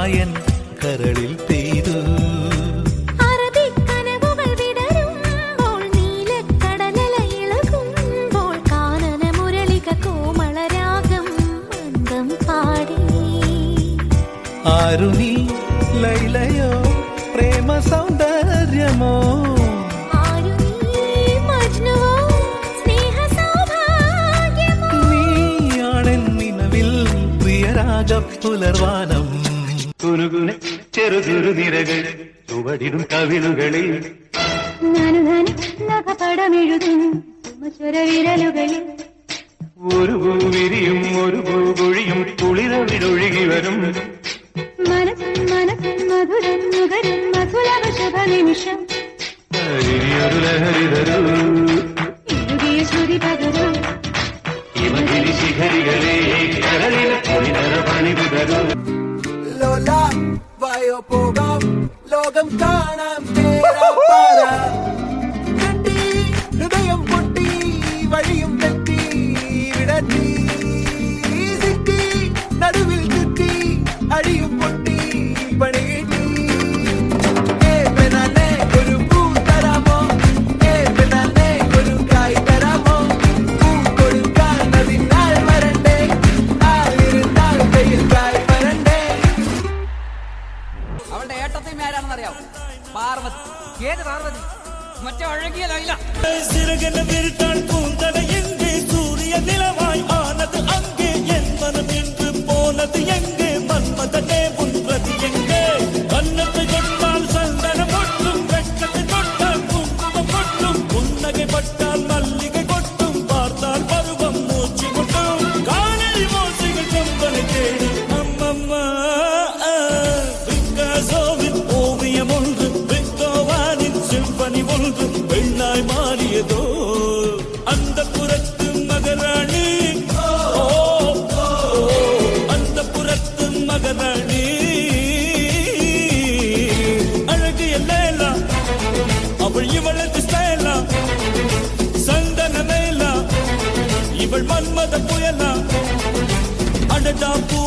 മഴമായൻ കരളിൽ പെയ്തു. അറബിക്കനവുകൾ വിടരുമ്പോൾ നീലക്കടലല ഇളകുമ്പോൾ കാനന മുരളിക കോമളരാഗം മന്ദം പാടി. ആരുണി ലൈലയോ പ്രേമ സൗന്ദര്യമോ പുലർവാനം. കുനുകുനെ ചെറുതുരു നിരകൾ ചുവടിടും കവിളുകളിൽ വിരലുകളിൽ ഒരു പൂവിരിയും ഒരു പൂകൊഴിയും കുളിരവിടൊഴുകി വരും. മനസ്സിൽ മനസ്സിൽ മധുരം നുകരും മധുരവ ശുഭനിമിഷം. ഒരു ലഹരി തരൂ ഇഴുകിയ ശ്രുതി പകരൂ ഹിമഗിരി ശിഖരികളെ കരളിൽ പൊടിനര പണിതു തരൂ. ലോല വായോ പോകാം ലോകം കാണാം ചേരാ. കെട്ടി ഹൃദയം പൊട്ടി വഴിയും തെറ്റി വിടറ്റി സിറ്റി നടുവിൽ ചുറ്റി അഴിയും പൊട്ടി പണി കിട്ടി. ഒരു പൂ തരാമോ ഒരു കായ് തരാമോ പൂ കൊടുക്കാൻ അതിനാൾ വരണ്ടേ ആളിരുന്നാൾ കയ്യിൽ കായ് വരണ്ടേ. അവളുടെ ഏട്ടത്തെയും ആരാണെന്നറിയാം? പാർവതി. ഏത് പാർവതി? മറ്റേ അഴകിയ ലൈല. സൂര്യ നിലവായി ആനത് അങ്കേ എൻ മനം என்று போனது எங்கே மன்மதனே உன் பிரதி எங்கே கண்ணத்தை தொட்டால் சந்தனம் கொட்டும் வெட்கத்தை தொட்டால் குங்குமம் கொட்டும் புன்னகை பட்டால் மல்லிகை கொட்டும் பார்த்தால் பருவம் மூச்சு கொட்டும் காணலி மோசைகள் கம்பனை தேடி அம்மம்மா. பிக்காசோவின் ஓவியம் ஒன்று பெத்தோவானின் சிம்பனி ஒன்று பெண்ணாய் மாறியதோ அந்த புறத்து மகராணி. அந்த புறத்து மகராணி அழகிய லேலா அவள் இவளது ஸ்டைலா சந்தன மேலா இவள் மன்மத புயலா அடடா பூ